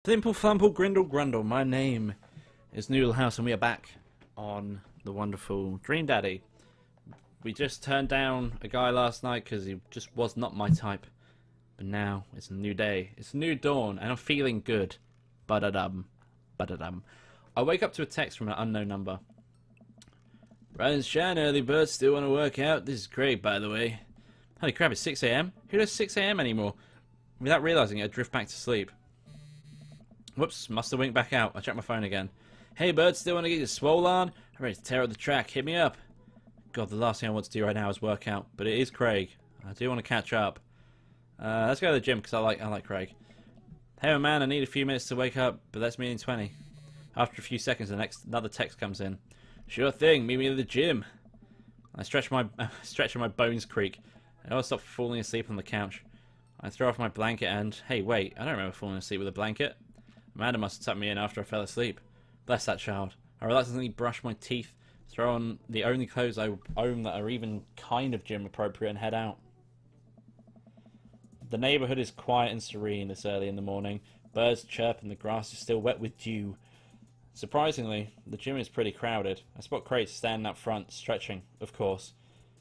Thimple Thumple Grindle Grundle, my name is NoodleHouse and we are back on the wonderful Dream Daddy. We just turned down a guy last night because he just was not my type. But now it's a new day, it's a new dawn, and I'm feeling good. Ba-da-dum, ba-da-dum. I wake up to a text from an unknown number. Rise and shine, early birds, still want to work out? This is great, by the way. Holy crap, it's 6 AM? Who does 6 AM anymore? Without realising it, I drift back to sleep. Whoops, must have winked back out. I checked my phone again. Hey, bud, still want to get your swole on? I'm ready to tear up the track. Hit me up. God, the last thing I want to do right now is work out. But it is Craig. I do want to catch up. Let's go to the gym because I like Craig. Hey, my man, I need a few minutes to wake up, but that's me in 20. After a few seconds, another text comes in. Sure thing. Meet me at the gym. I stretch my my bones creak. I always stop falling asleep on the couch. I throw off my blanket and hey, wait, I don't remember falling asleep with a blanket. Amanda must have tucked me in after I fell asleep. Bless that child. I reluctantly brush my teeth, throw on the only clothes I own that are even kind of gym appropriate, and head out. The neighbourhood is quiet and serene this early in the morning. Birds chirp and the grass is still wet with dew. Surprisingly, the gym is pretty crowded. I spot Craig standing up front, stretching, of course.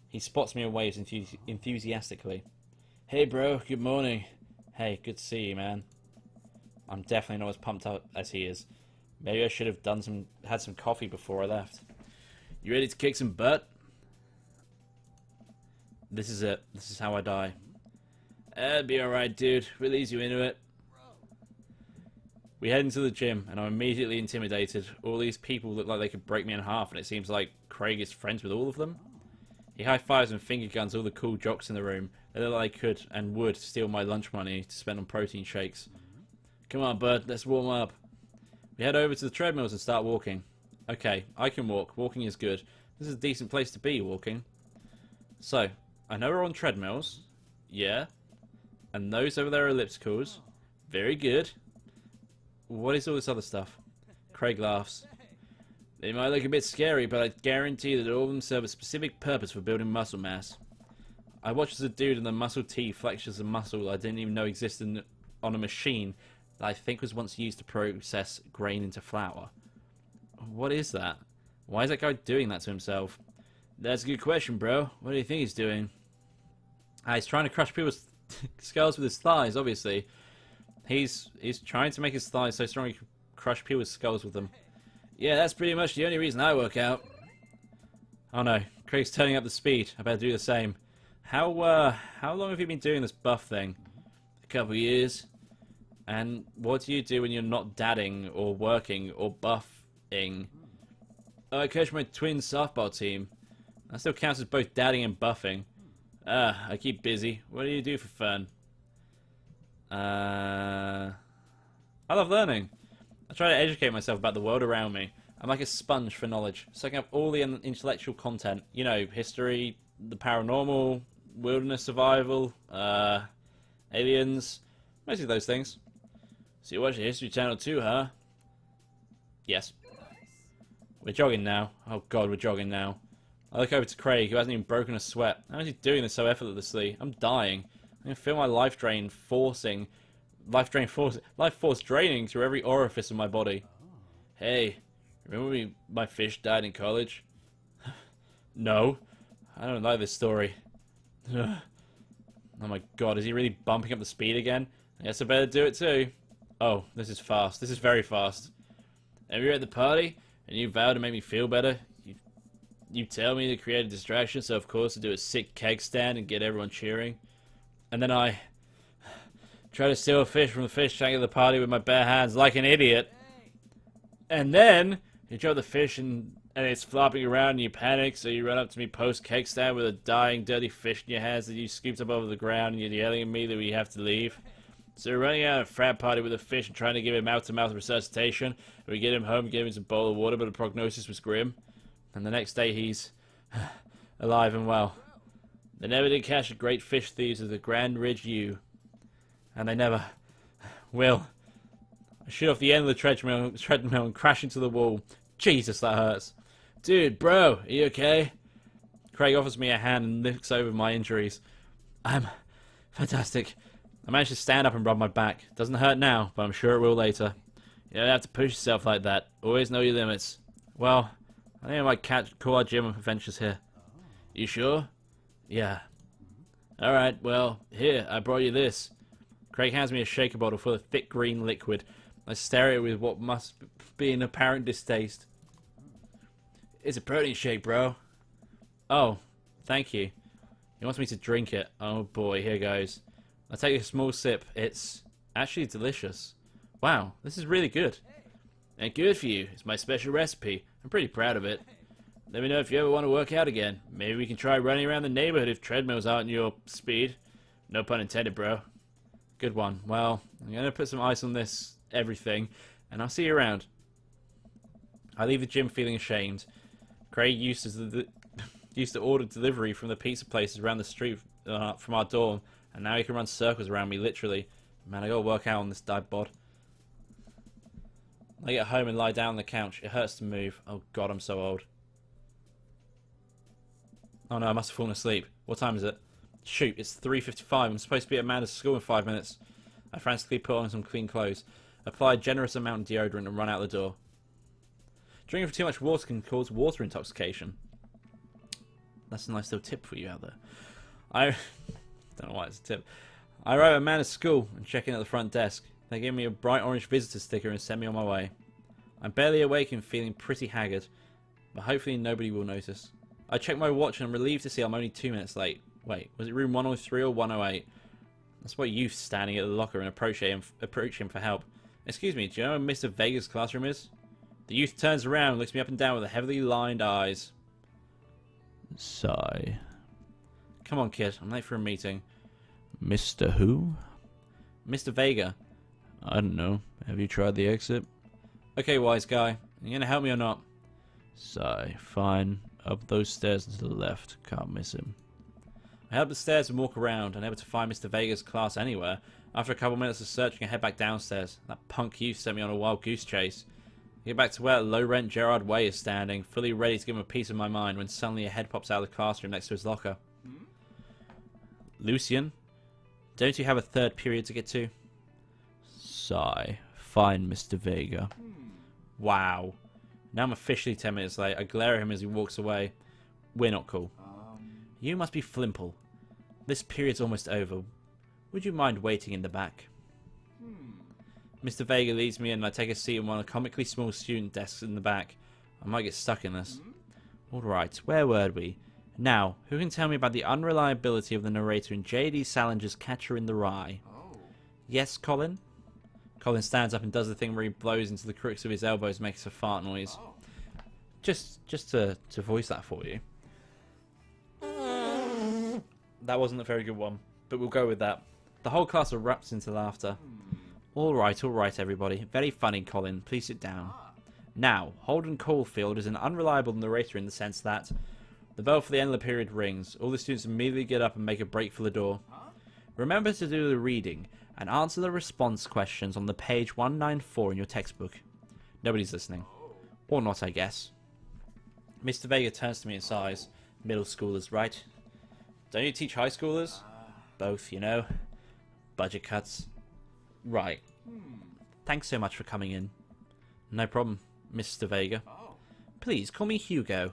He spots me and waves enthusiastically. Hey bro, good morning. Hey, good to see you, man. I'm definitely not as pumped up as he is. Maybe I should have had some coffee before I left. You ready to kick some butt? This is it. This is how I die. It'll be alright, dude. We'll ease you into it. We head into the gym, and I'm immediately intimidated. All these people look like they could break me in half, and it seems like Craig is friends with all of them. He high-fives and finger guns all the cool jocks in the room. They look like they could and would steal my lunch money to spend on protein shakes. Come on, bud, let's warm up. We head over to the treadmills and start walking. Okay, I can walk. Walking is good. This is a decent place to be, walking. So, I know we're on treadmills. Yeah. And those over there are ellipticals. Very good. What is all this other stuff? Craig laughs. They might look a bit scary, but I guarantee that all of them serve a specific purpose for building muscle mass. I watch as a dude in the muscle T flexes a muscle I didn't even know existed on a machine that I think was once used to process grain into flour. What is that? Why is that guy doing that to himself? That's a good question, bro. What do you think he's doing? He's trying to crush people's skulls with his thighs, obviously. He's trying to make his thighs so strong he can crush people's skulls with them. Yeah, that's pretty much the only reason I work out. Oh no, Craig's turning up the speed. I better do the same. How long have you been doing this buff thing? A couple of years. And what do you do when you're not dadding or working or buffing? I coach my twin softball team. That still counts as both dadding and buffing. I keep busy. What do you do for fun? I love learning. I try to educate myself about the world around me. I'm like a sponge for knowledge, soaking up all the intellectual content. You know, history, the paranormal, wilderness survival, aliens, mostly those things. So you watch the History Channel too, huh? Yes. We're jogging now. Oh god, we're jogging now. I look over to Craig, who hasn't even broken a sweat. How is he doing this so effortlessly? I'm dying. I can feel my life force draining through every orifice of my body. Hey, remember my fish died in college? No, I don't like this story. Oh my god, is he really bumping up the speed again? I guess I better do it too. Oh, this is fast. This is very fast. And we were at the party, and you vowed to make me feel better. You tell me to create a distraction, so of course to do a sick keg stand and get everyone cheering. And then I try to steal a fish from the fish tank at the party with my bare hands like an idiot. And then you drop the fish and it's flopping around and you panic, so you run up to me post-keg stand with a dying, dirty fish in your hands that you scooped up over the ground and you're yelling at me that we have to leave. So we're running out of a frat party with a fish and trying to give him mouth-to-mouth resuscitation. And we get him home, give him some bowl of water, but the prognosis was grim. And the next day he's alive and well. They never did catch the great fish thieves of the Grand Ridge U. And they never will. I shoot off the end of the treadmill and crash into the wall. Jesus, that hurts. Dude, bro, are you okay? Craig offers me a hand and looks over my injuries. I'm fantastic. I managed to stand up and rub my back. Doesn't hurt now, but I'm sure it will later. You don't have to push yourself like that. Always know your limits. Well, I think I might call our gym adventures here. You sure? Yeah. Alright, well, here, I brought you this. Craig hands me a shaker bottle full of thick green liquid. I stare at it with what must be an apparent distaste. It's a protein shake, bro. Oh, thank you. He wants me to drink it. Oh boy, here goes. I take a small sip. It's actually delicious. Wow, this is really good. And good for you. It's my special recipe. I'm pretty proud of it. Let me know if you ever want to work out again. Maybe we can try running around the neighborhood if treadmills aren't your speed. No pun intended, bro. Good one. Well, I'm going to put some ice on this everything, and I'll see you around. I leave the gym feeling ashamed. Craig used to order delivery from the pizza places around the street from our dorm, and now he can run circles around me, literally. Man, I gotta work out on this dive bod. I get home and lie down on the couch. It hurts to move. Oh god, I'm so old. Oh no, I must have fallen asleep. What time is it? Shoot, it's 3:55. I'm supposed to be at Amanda's school in 5 minutes. I frantically put on some clean clothes, apply a generous amount of deodorant, and run out the door. Drinking too much water can cause water intoxication. That's a nice little tip for you out there. I don't know why it's a tip. I arrive at Amanda's school and check in at the front desk. They give me a bright orange visitor sticker and send me on my way. I'm barely awake and feeling pretty haggard, but hopefully nobody will notice. I check my watch and I'm relieved to see I'm only 2 minutes late. Wait, was it room 103 or 108? That's what youth standing at the locker and approach him for help. Excuse me, do you know where Mr. Vega's classroom is? The youth turns around and looks me up and down with heavily lined eyes. Sigh. Come on, kid. I'm late for a meeting. Mr. Who? Mr. Vega. I don't know. Have you tried the exit? Okay, wise guy. Are you going to help me or not? Sigh. Fine. Up those stairs and to the left. Can't miss him. I head up the stairs and walk around, unable to find Mr. Vega's class anywhere. After a couple minutes of searching, I head back downstairs. That punk youth sent me on a wild goose chase. I get back to where low-rent Gerard Way is standing, fully ready to give him a piece of my mind, when suddenly a head pops out of the classroom next to his locker. Lucian, don't you have a third period to get to? Sigh. Fine, Mr. Vega. Wow. Now I'm officially 10 minutes late. I glare at him as he walks away. We're not cool. You must be Flimple. This period's almost over. Would you mind waiting in the back? Mr. Vega leads me in and I take a seat on one of the comically small student desks in the back. I might get stuck in this. Alright, where were we? Now, who can tell me about the unreliability of the narrator in J.D. Salinger's Catcher in the Rye? Yes, Colin? Colin stands up and does the thing where he blows into the crooks of his elbows and makes a fart noise. Just to voice that for you. That wasn't a very good one, but we'll go with that. The whole class erupts into laughter. Alright, everybody. Very funny, Colin. Please sit down. Now, Holden Caulfield is an unreliable narrator in the sense that the bell for the end of the period rings. All the students immediately get up and make a break for the door. Remember to do the reading and answer the response questions on the page 194 in your textbook. Nobody's listening. Or not, I guess. Mr. Vega turns to me and sighs. Middle schoolers, right? Don't you teach high schoolers? Both, you know. Budget cuts. Right. Thanks so much for coming in. No problem, Mr. Vega. Please, call me Hugo.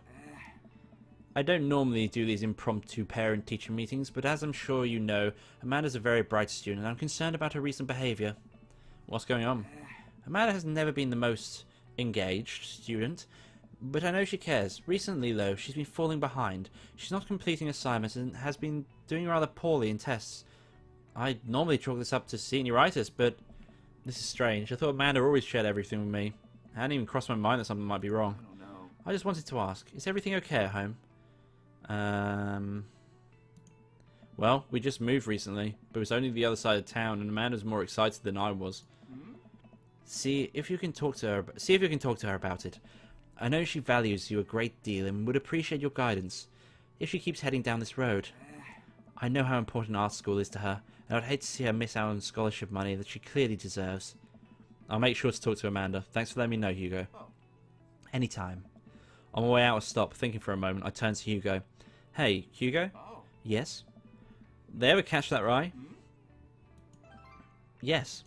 I don't normally do these impromptu parent-teacher meetings, but as I'm sure you know, Amanda's a very bright student, and I'm concerned about her recent behaviour. What's going on? Amanda has never been the most engaged student, but I know she cares. Recently, though, she's been falling behind. She's not completing assignments and has been doing rather poorly in tests. I normally chalk this up to senioritis, but this is strange. I thought Amanda always shared everything with me. It hadn't even crossed my mind that something might be wrong. I just wanted to ask, is everything okay at home? Well, we just moved recently, but it was only the other side of town, and Amanda's more excited than I was. See if you can talk to her about it. I know she values you a great deal and would appreciate your guidance if she keeps heading down this road. I know how important art school is to her, and I'd hate to see her miss out on scholarship money that she clearly deserves. I'll make sure to talk to Amanda. Thanks for letting me know, Hugo. Anytime. On my way out, I stop, thinking for a moment. I turn to Hugo. Hey, Hugo? Yes? They ever catch that rye? Yes.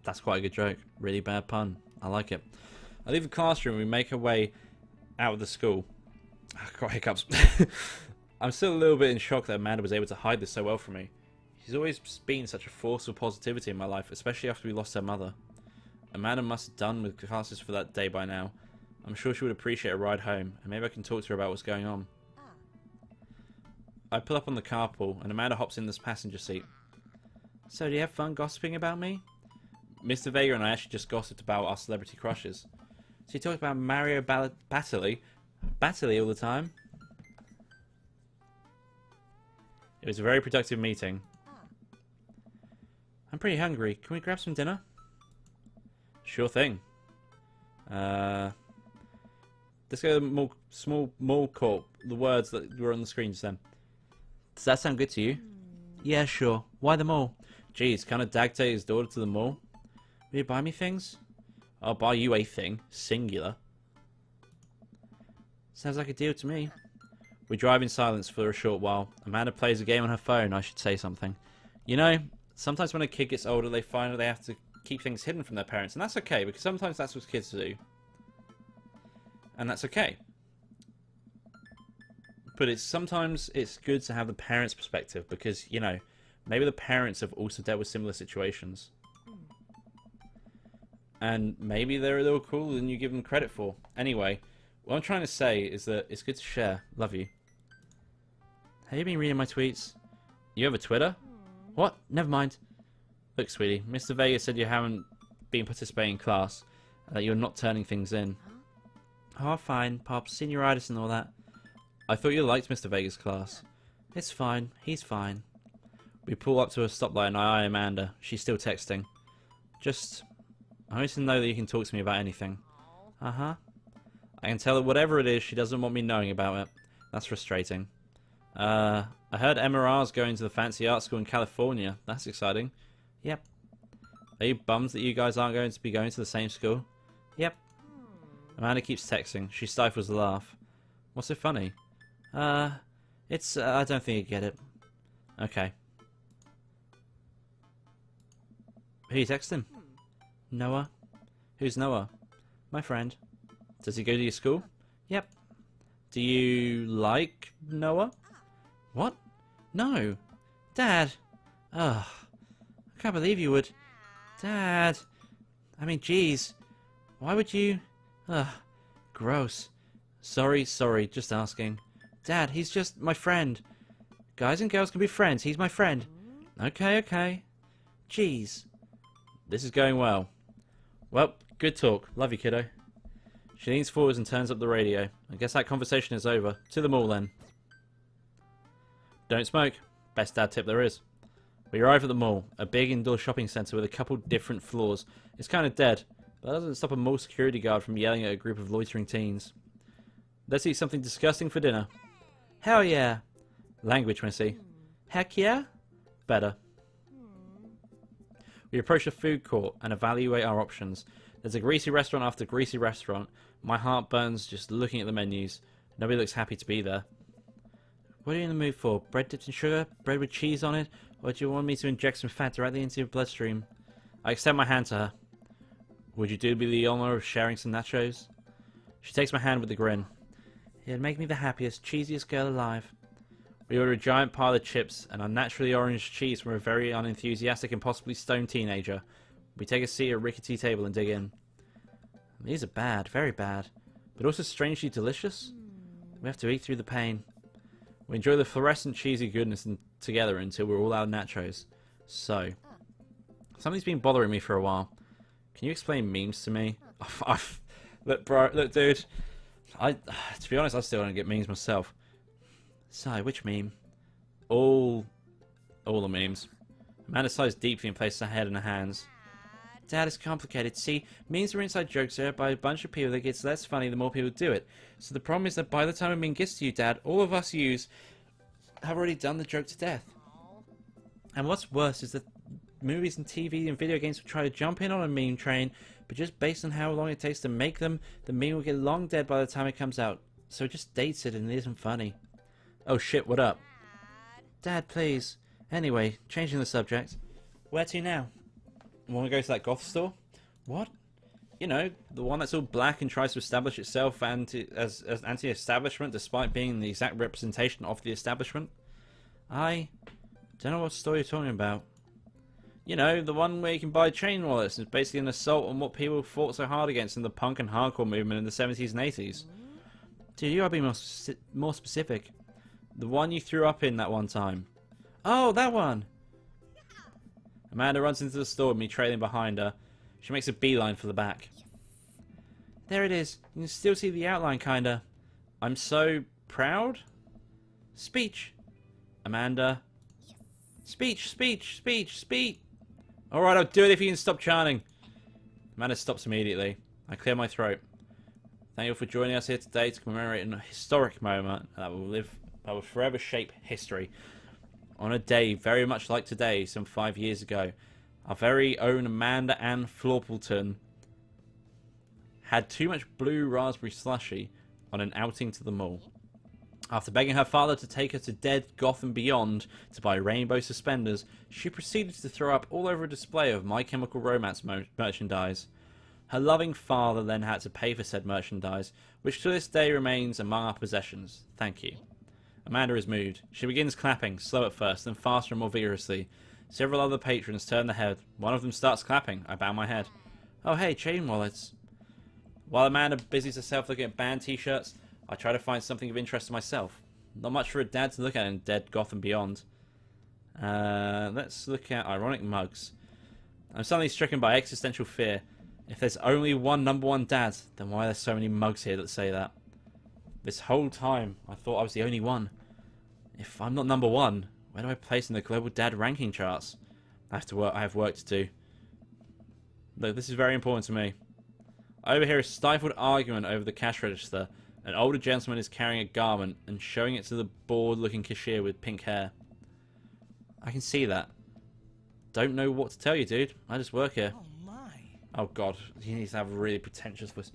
That's quite a good joke. Really bad pun. I like it. I leave the classroom and we make our way out of the school. I've got hiccups. I'm still a little bit in shock that Amanda was able to hide this so well from me. She's always been such a force of positivity in my life, especially after we lost her mother. Amanda must have done with classes for that day by now. I'm sure she would appreciate a ride home, and maybe I can talk to her about what's going on. I pull up on the carpool, and Amanda hops in this passenger seat. So, do you have fun gossiping about me? Mr. Vega and I actually just gossiped about our celebrity crushes. So you talked about Mario Battley all the time? It was a very productive meeting. I'm pretty hungry. Can we grab some dinner? Sure thing. Let's go to the small mall court. The words that were on the screen just then. Does that sound good to you? Yeah, sure. Why the mall? Geez, can't a dad take his daughter to the mall? Will you buy me things? I'll buy you a thing. Singular. Sounds like a deal to me. We drive in silence for a short while. Amanda plays a game on her phone. I should say something. You know, sometimes when a kid gets older, they find that they have to keep things hidden from their parents. And that's okay, because sometimes that's what kids do. And that's okay. But sometimes it's good to have the parents' perspective, because, you know, maybe the parents have also dealt with similar situations. And maybe they're a little cooler than you give them credit for. Anyway, what I'm trying to say is that it's good to share. Love you. Have you been reading my tweets? You have a Twitter? What? Never mind. Look, sweetie, Mr. Vega said you haven't been participating in class, and that you're not turning things in. Oh, fine, Pops. Senioritis and all that. I thought you liked Mr. Vega's class. It's fine. He's fine. We pull up to a stoplight and I eye Amanda. She's still texting. I want to know that you can talk to me about anything. Uh-huh. I can tell that whatever it is, she doesn't want me knowing about it. That's frustrating. I heard MRR's going to the fancy art school in California. That's exciting. Yep. Are you bummed that you guys aren't going to be going to the same school? Yep. Amanda keeps texting. She stifles a laugh. What's so funny? I don't think you get it. Okay. Who are you texting? Noah. Who's Noah? My friend. Does he go to your school? Yep. Do you like Noah? What? No. Dad. Ugh. I can't believe you would. Dad. I mean, jeez. Why would you? Ugh. Gross. Sorry, just asking. Dad, he's just my friend. Guys and girls can be friends. He's my friend. Okay. Jeez. This is going well. Well, good talk. Love you, kiddo. She leans forwards and turns up the radio. I guess that conversation is over. To the mall, then. Don't smoke. Best dad tip there is. We arrive at the mall, a big indoor shopping centre with a couple different floors. It's kind of dead, but that doesn't stop a mall security guard from yelling at a group of loitering teens. Let's eat something disgusting for dinner. Hell yeah. Language, Missy. Heck yeah? Better. We approach the food court and evaluate our options. There's a greasy restaurant after greasy restaurant. My heart burns just looking at the menus. Nobody looks happy to be there. What are you in the mood for? Bread dipped in sugar? Bread with cheese on it? Or do you want me to inject some fat directly into your bloodstream? I extend my hand to her. Would you do me the honour of sharing some nachos? She takes my hand with a grin. It'd make me the happiest, cheesiest girl alive. We order a giant pile of chips and unnaturally orange cheese from a very unenthusiastic and possibly stoned teenager. We take a seat at a rickety table and dig in. These are bad, very bad, but also strangely delicious. We have to eat through the pain. We enjoy the fluorescent cheesy goodness together until we're all out of nachos. So, something's been bothering me for a while. Can you explain memes to me? Look, dude. To be honest, I still don't get memes myself. Sigh, which meme? All the memes. Amanda sighs deeply and places her head in her hands. Dad, it's complicated. See, memes are inside jokes there by a bunch of people that gets less funny the more people do it. So the problem is that by the time a meme gets to you, Dad, all of us have already done the joke to death. And what's worse is that movies and TV and video games will try to jump in on a meme train, but just based on how long it takes to make them, the meme will get long dead by the time it comes out. So it just dates it and it isn't funny. Oh shit, what up? Dad, please. Anyway, changing the subject. Where to now? Want to go to that goth store? What? You know, the one that's all black and tries to establish itself as anti-establishment despite being the exact representation of the establishment? I don't know what store you're talking about. You know, the one where you can buy chain wallets. It's basically an assault on what people fought so hard against in the punk and hardcore movement in the 70s and 80s. Dude, you gotta be more specific. The one you threw up in that one time. Oh, that one! Amanda runs into the store with me trailing behind her. She makes a beeline for the back. There it is. You can still see the outline, kinda. I'm so proud? Speech. Amanda. Speech, speech, speech, speech. Alright, I'll do it if you can stop chanting. Amanda stops immediately. I clear my throat. Thank you for joining us here today to commemorate a historic moment that will forever shape history. On a day very much like today, some 5 years ago, our very own Amanda Ann Florpleton had too much blue raspberry slushy on an outing to the mall. After begging her father to take her to Dead, Goth and Beyond to buy rainbow suspenders, she proceeded to throw up all over a display of My Chemical Romance merchandise. Her loving father then had to pay for said merchandise, which to this day remains among our possessions. Thank you. Amanda is moved. She begins clapping, slow at first, then faster and more vigorously. Several other patrons turn their head. One of them starts clapping. I bow my head. Oh hey, chain wallets. While Amanda busies herself looking at band t-shirts, I try to find something of interest to myself. Not much for a dad to look at in Dead, Goth and Beyond. Let's look at ironic mugs. I'm suddenly stricken by existential fear. If there's only one #1 dad, then why are there so many mugs here that say that? This whole time, I thought I was the only one. If I'm not #1, where do I place in the global dad ranking charts? I have work to do. Look, this is very important to me. I overhear a stifled argument over the cash register. An older gentleman is carrying a garment and showing it to the bored-looking cashier with pink hair. I can see that. Don't know what to tell you, dude. I just work here. Oh my. Oh god, he needs to have a really pretentious voice.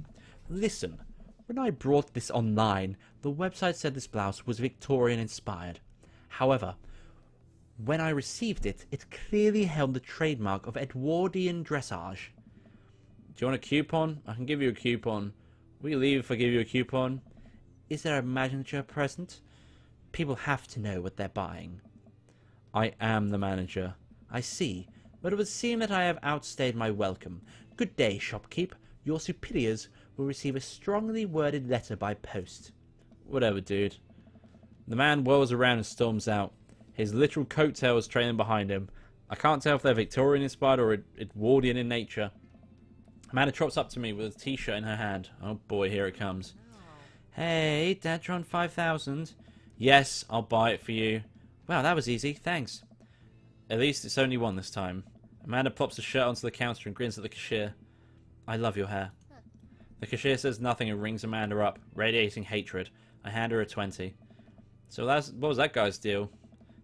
Listen, when I brought this online, the website said this blouse was Victorian-inspired. However, when I received it, it clearly held the trademark of Edwardian dressage. Do you want a coupon? I can give you a coupon. Will you leave if I give you a coupon? Is there a manager present? People have to know what they're buying. I am the manager. I see, but it would seem that I have outstayed my welcome. Good day, shopkeep. Your superiors will receive a strongly worded letter by post. Whatever, dude. The man whirls around and storms out. His literal coattails trailing behind him. I can't tell if they're Victorian-inspired or Edwardian in nature. Amanda trots up to me with a t-shirt in her hand. Oh boy, here it comes. Hey, Dadtron 5000. Yes, I'll buy it for you. Wow, that was easy, thanks. At least it's only one this time. Amanda plops the shirt onto the counter and grins at the cashier. I love your hair. The cashier says nothing and rings Amanda up, radiating hatred. I hand her a 20. So what was that guy's deal?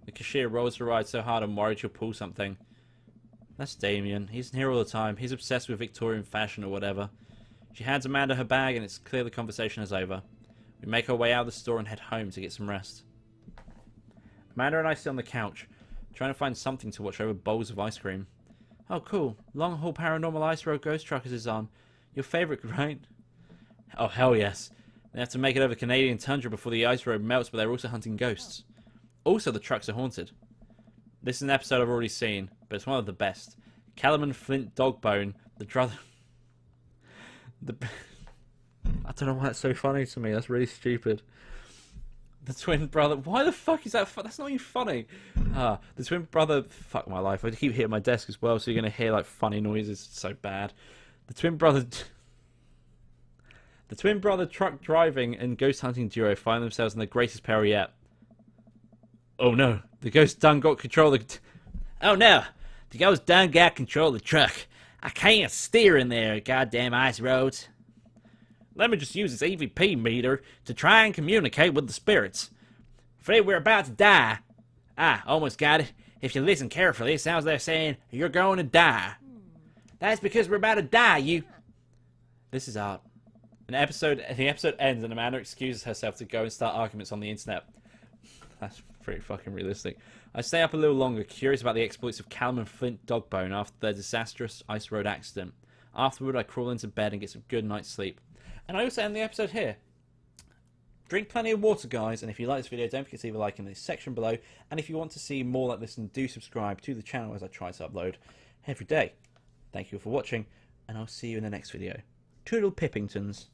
The cashier rolls her eyes so hard I'm worried she'll pull something. That's Damien. He's here all the time. He's obsessed with Victorian fashion or whatever. She hands Amanda her bag and it's clear the conversation is over. We make our way out of the store and head home to get some rest. Amanda and I sit on the couch, trying to find something to watch over bowls of ice cream. Oh cool. Long haul paranormal ice road ghost truckers is on. Your favourite, right? Oh hell yes. They have to make it over Canadian tundra before the ice road melts, but they're also hunting ghosts. Also the trucks are haunted. This is an episode I've already seen, but it's one of the best. Callum Flint Dogbone, the brother... I don't know why that's so funny to me. That's really stupid. The twin brother... Why the fuck is that... That's not even funny. The twin brother... Fuck my life. I keep hitting my desk as well, so you're going to hear like funny noises. It's so bad. The twin brother... The twin brother truck driving and ghost hunting duo find themselves in the greatest peril yet. Oh no, the ghost done got control of the... Oh no, the ghost done got control of the truck. I can't steer in there, goddamn ice roads. Let me just use this EVP meter to try and communicate with the spirits. Afraid we're about to die. Ah, almost got it. If you listen carefully, it sounds like they're saying, you're going to die. That's because we're about to die, you... This is art. The episode ends and Amanda excuses herself to go and start arguments on the internet. That's pretty fucking realistic. I stay up a little longer, curious about the exploits of Callum and Flint Dogbone after their disastrous ice road accident. Afterward, I crawl into bed and get some good night's sleep. And I also end the episode here. Drink plenty of water, guys, and if you like this video, don't forget to leave a like in the section below. And if you want to see more like this, then do subscribe to the channel as I try to upload every day. Thank you all for watching, and I'll see you in the next video. Toodle Pippingtons.